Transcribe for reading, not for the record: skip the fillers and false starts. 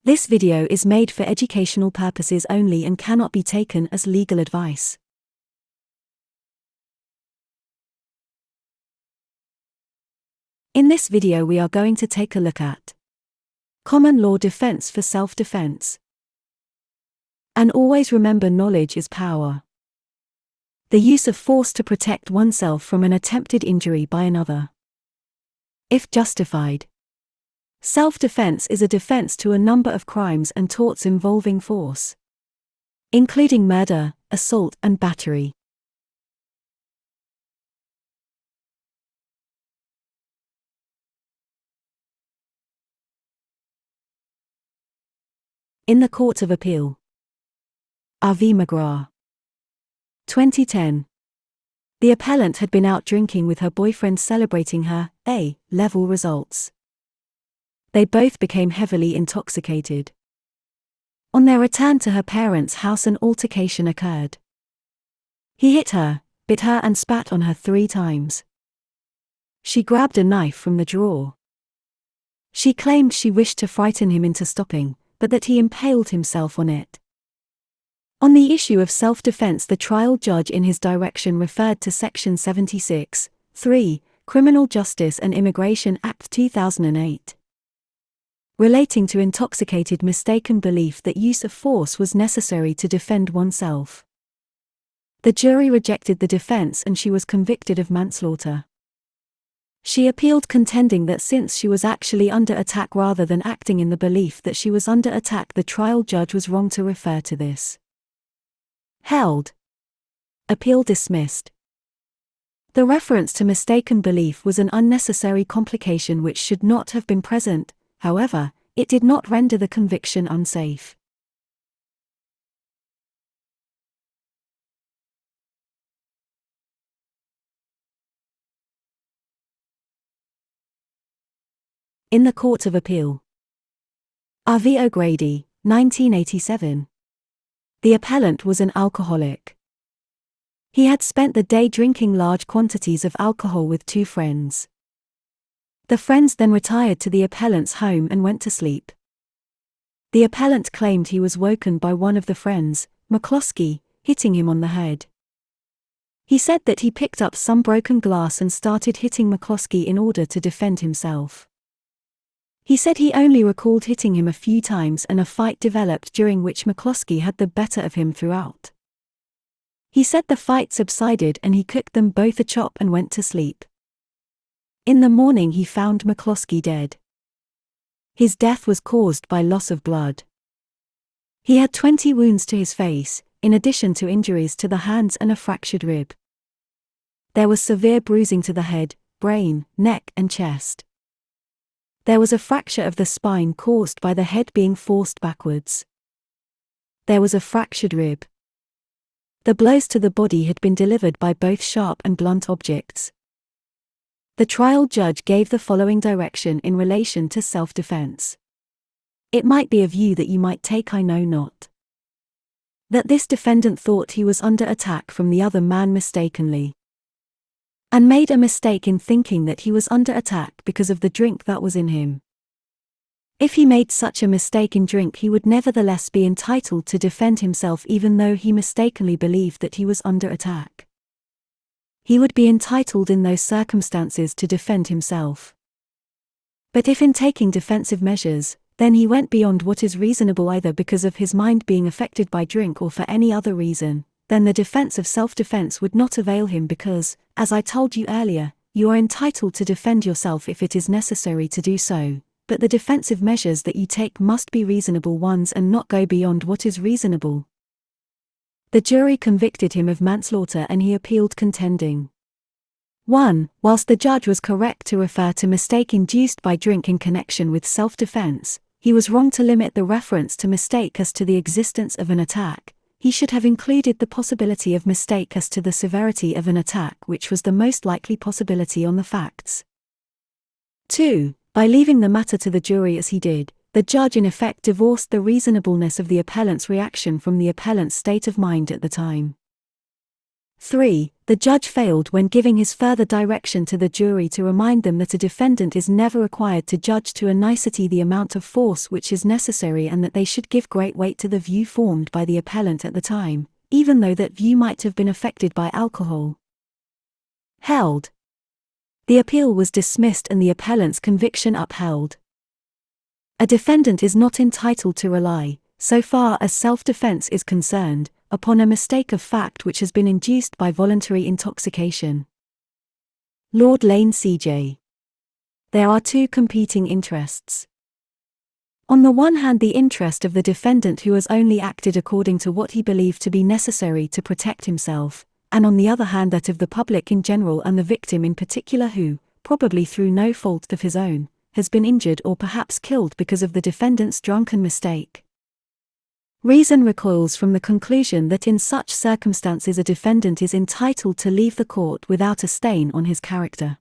This video is made for educational purposes only and cannot be taken as legal advice. In this video we are going to take a look at common law defense for self-defense. And always remember, knowledge is power. The use of force to protect oneself from an attempted injury by another, if justified. Self-defense is a defense to a number of crimes and torts involving force, including murder, assault, and battery. In the Court of Appeal. R.V. mcgraw. 2010. The appellant had been out drinking with her boyfriend celebrating her A-level results. They both became heavily intoxicated. On their return to her parents' house, an altercation occurred. He hit her, bit her and spat on her 3 times. She grabbed a knife from the drawer. She claimed she wished to frighten him into stopping, but that he impaled himself on it. On the issue of self-defense, the trial judge in his direction referred to Section 76(3) Criminal Justice and Immigration Act 2008. Relating to intoxicated mistaken belief that use of force was necessary to defend oneself. The jury rejected the defense and she was convicted of manslaughter. She appealed, contending that since she was actually under attack rather than acting in the belief that she was under attack, the trial judge was wrong to refer to this. Held. Appeal dismissed. The reference to mistaken belief was an unnecessary complication which should not have been present. However, it did not render the conviction unsafe. In the Court of Appeal. R.V. O Grady, 1987. The appellant was an alcoholic. He had spent the day drinking large quantities of alcohol with 2 friends. The friends then retired to the appellant's home and went to sleep. The appellant claimed he was woken by one of the friends, McCloskey, hitting him on the head. He said that he picked up some broken glass and started hitting McCloskey in order to defend himself. He said he only recalled hitting him a few times and a fight developed during which McCloskey had the better of him throughout. He said the fight subsided and he cooked them both a chop and went to sleep. In the morning he found McCloskey dead. His death was caused by loss of blood. He had 20 wounds to his face, in addition to injuries to the hands and a fractured rib. There was severe bruising to the head, brain, neck and chest. There was a fracture of the spine caused by the head being forced backwards. There was a fractured rib. The blows to the body had been delivered by both sharp and blunt objects. The trial judge gave the following direction in relation to self-defense. It might be a view that you might take, I know not. That this defendant thought he was under attack from the other man mistakenly, and made a mistake in thinking that he was under attack because of the drink that was in him. If he made such a mistake in drink, he would nevertheless be entitled to defend himself even though he mistakenly believed that he was under attack. He would be entitled in those circumstances to defend himself. But if in taking defensive measures, then he went beyond what is reasonable either because of his mind being affected by drink or for any other reason, then the defense of self-defense would not avail him because, as I told you earlier, you are entitled to defend yourself if it is necessary to do so, but the defensive measures that you take must be reasonable ones and not go beyond what is reasonable. The jury convicted him of manslaughter and he appealed, contending 1. Whilst the judge was correct to refer to mistake induced by drink in connection with self-defense, he was wrong to limit the reference to mistake as to the existence of an attack. He should have included the possibility of mistake as to the severity of an attack, which was the most likely possibility on the facts. 2. By leaving the matter to the jury as he did, the judge in effect divorced the reasonableness of the appellant's reaction from the appellant's state of mind at the time. 3. The judge failed when giving his further direction to the jury to remind them that a defendant is never required to judge to a nicety the amount of force which is necessary, and that they should give great weight to the view formed by the appellant at the time, even though that view might have been affected by alcohol. Held. The appeal was dismissed and the appellant's conviction upheld. A defendant is not entitled to rely, so far as self-defense is concerned, upon a mistake of fact which has been induced by voluntary intoxication. Lord Lane C.J. There are two competing interests. On the one hand, the interest of the defendant who has only acted according to what he believed to be necessary to protect himself, and on the other hand that of the public in general and the victim in particular who, probably through no fault of his own, has been injured or perhaps killed because of the defendant's drunken mistake. Reason recoils from the conclusion that in such circumstances a defendant is entitled to leave the court without a stain on his character.